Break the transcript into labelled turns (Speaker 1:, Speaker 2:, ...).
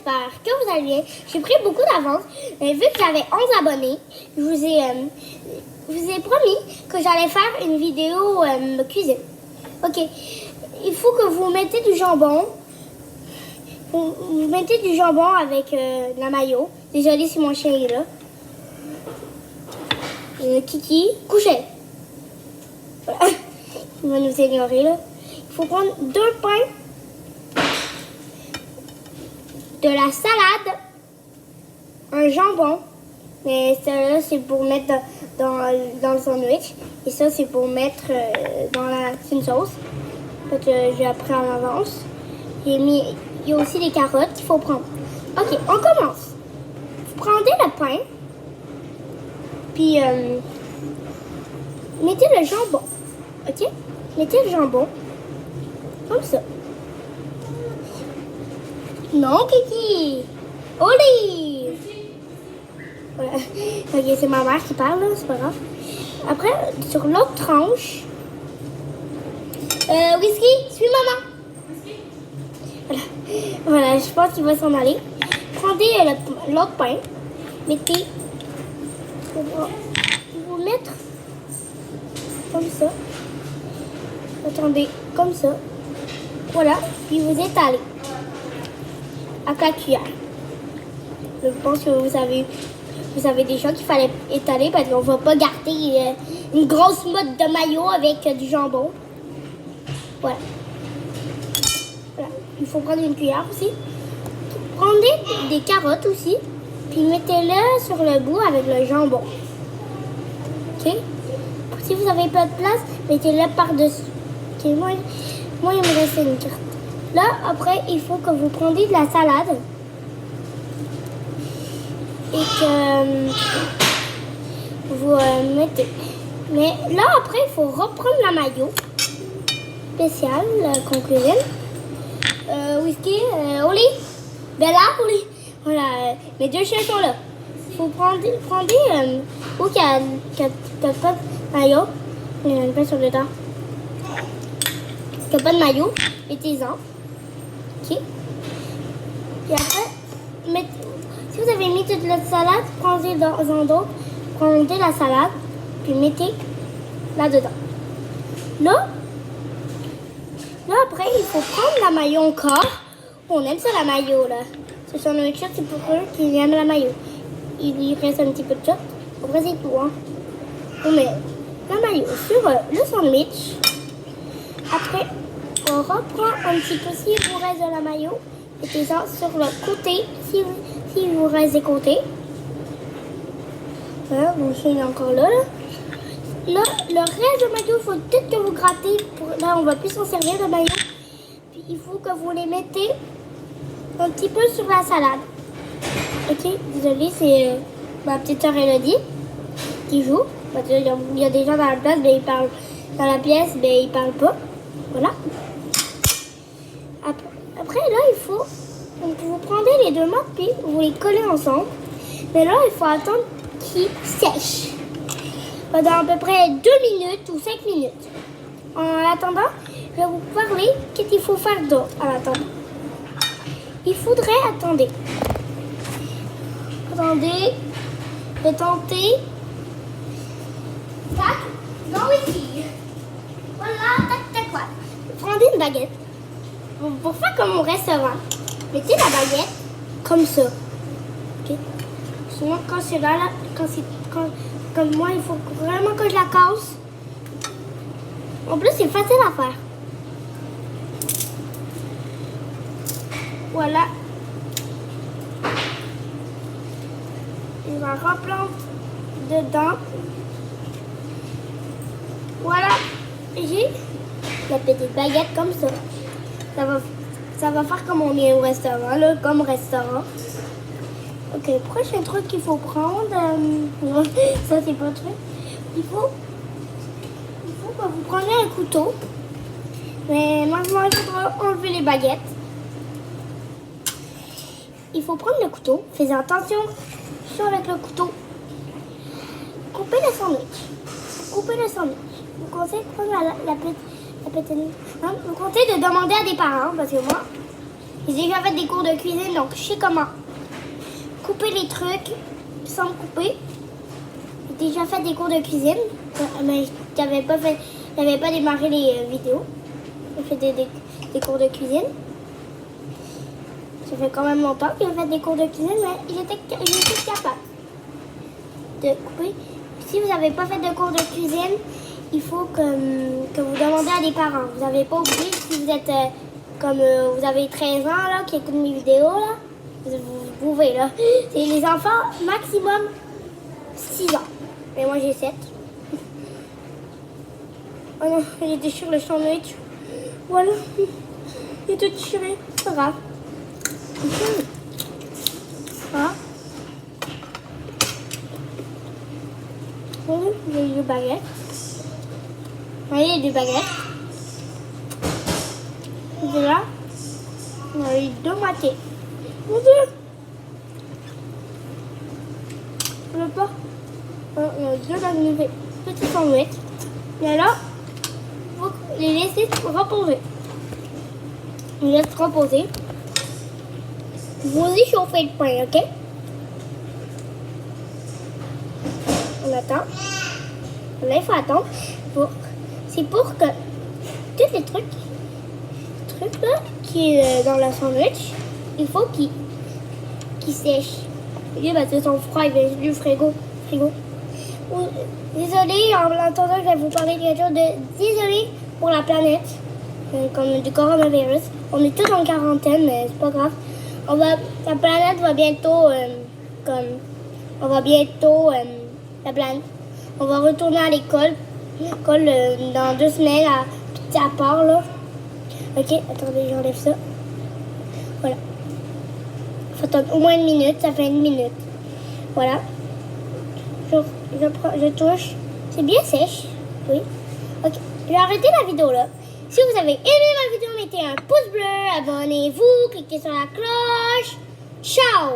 Speaker 1: j'espère que vous allez bien. J'ai pris beaucoup d'avance, mais vu que j'avais 11 abonnés, je vous ai promis que j'allais faire une vidéo cuisine. Ok, il faut que vous mettez du jambon. Vous mettez du jambon avec la mayo. Désolée si mon chien est là. Kiki, couchez. Voilà. Il va nous ignorer là. Il faut prendre 2 pains, de la salade, un jambon. Mais ça là c'est pour mettre dans le sandwich. Et ça c'est pour mettre dans une sauce. En fait, j'ai appris en avance. Il y a aussi des carottes qu'il faut prendre. Ok, on commence. Vous prenez le pain. Puis mettez le jambon. Ok? Mettez le jambon. Comme ça. Non, Kiki! Olive! Voilà. Ok, c'est ma mère qui parle, c'est pas grave. Après, sur l'autre tranche. Whisky, suis maman! Voilà. Voilà, je pense qu'il va s'en aller. Prenez l'autre pain. Mettez. Vous mettre comme ça. Attendez, comme ça. Voilà, puis vous étalez avec la cuillère. Je pense que vous avez déjà qu'il fallait étaler parce qu'on ne va pas garder une grosse mode de mayo avec du jambon. Voilà. Voilà. Il faut prendre une cuillère aussi. Prenez des carottes aussi, puis mettez-le sur le bout avec le jambon. Ok? Si vous n'avez pas de place, mettez-le par-dessus. Ok, moi, il me reste une carte. Là, après, il faut que vous preniez de la salade. Et que vous mettez. Mais là, après, il faut reprendre la mayo spéciale qu'on cuisine. Whisky, Oli, Bella, Oli. Voilà, mes 2 chiens sont là. Il faut prendre où qu'il n'y a pas de mayo. Il y en a une place sur le temps. Il n'y a pas de mayo, mettez-en. Ok. Et après, si vous avez mis toute la salade, prenez dans un dos, prenez la salade, puis mettez là-dedans. Là, après, il faut prendre la mayo encore. On aime ça, la mayo, là. Ce sandwich, c'est pour eux qui aiment la mayo. Il reste un petit peu de shot. Après, c'est tout, hein. On met la mayo sur le sandwich. Après, on reprend un petit peu si il vous reste de la mayo. Mettez-en sur le côté, si vous reste des côtés. Voilà, mon chien est encore là. Là, le reste de mayo, il faut peut-être que vous grattez. Là, on va plus s'en servir de mayo. Puis, il faut que vous les mettez un petit peu sur la salade. Ok, désolée, c'est ma petite sœur Elodie qui joue. Parce qu'il y a des gens dans la place, mais ils parlent dans la pièce, mais ils parlent pas. Voilà. Après, là, il faut... Donc, vous prenez les 2 morts, puis vous les collez ensemble. Mais là, il faut attendre qu'ils sèchent. Pendant à peu près 2 minutes ou 5 minutes. En attendant, je vais vous parler qu'est-ce qu'il faut faire d'autre en attendant. Il faudrait attendre. Attendez. Retentez. Tac. Non, ici. Voilà, tac, tac, voilà. Prenez une baguette. Pour faire comme au restaurant, mettez la baguette comme ça. Ok. Sinon, quand c'est là, comme moi, il faut vraiment que je la casse. En plus, c'est facile à faire. Voilà. Il va reprendre dedans. Voilà. J'ai la petite baguette comme ça. Ça va faire comme on est au restaurant, là, comme restaurant. Ok, prochain truc qu'il faut prendre. Ça, c'est pas le truc. Il faut que vous preniez un couteau. Mais maintenant, il faudra enlever les baguettes. Il faut prendre le couteau. Faites attention avec le couteau. Coupez le sandwich. Coupez le sandwich. Vous conseille de prendre la petite... Hein? Vous comptez de demander à des parents, parce que moi, J'ai déjà fait des cours de cuisine, donc je sais comment couper les trucs sans me couper. J'ai déjà fait des cours de cuisine, mais j'avais pas démarré les vidéos. J'ai fait des cours de cuisine. Ça fait quand même longtemps que j'ai fait des cours de cuisine, mais j'étais capable de couper. Si vous n'avez pas fait de cours de cuisine, il faut que vous demandez à des parents. Vous n'avez pas oublié si vous êtes vous avez 13 ans là, qui écoutent mes vidéos là. Vous pouvez là. C'est les enfants maximum 6 ans. Mais moi j'ai 7. Oh non, j'ai déchiré le sandwich. Voilà. Il est tout déchiré. C'est pas grave. Ah. Il y a des baguettes. Voyez, il y a des baguettes. Et là, on a eu 2 matés. Mon Dieu! Je veux pas. On a 2 magnifiques petits sandwichs. Et alors, il faut les laisser reposer. On les laisse reposer. Vous y chauffez le pain, ok? On attend. Là, il faut attendre. C'est pour que tous les trucs là qui est dans la sandwich, il faut qu'il sèche. Et bah, c'est son froid, il vient du frigo. Désolée, en attendant, je vais vous parler de quelque chose de désolé pour la planète, comme du coronavirus. On est tous en quarantaine, mais c'est pas grave. La planète va bientôt, la planète. On va retourner à l'école dans 2 semaines à part là. Ok, attendez, j'enlève ça. Voilà. Faut attendre au moins 1 minute, ça fait 1 minute. Voilà. Je touche. C'est bien sèche. Oui. Ok, je vais arrêter la vidéo là. Si vous avez aimé ma vidéo, mettez un pouce bleu, abonnez-vous, cliquez sur la cloche. Ciao!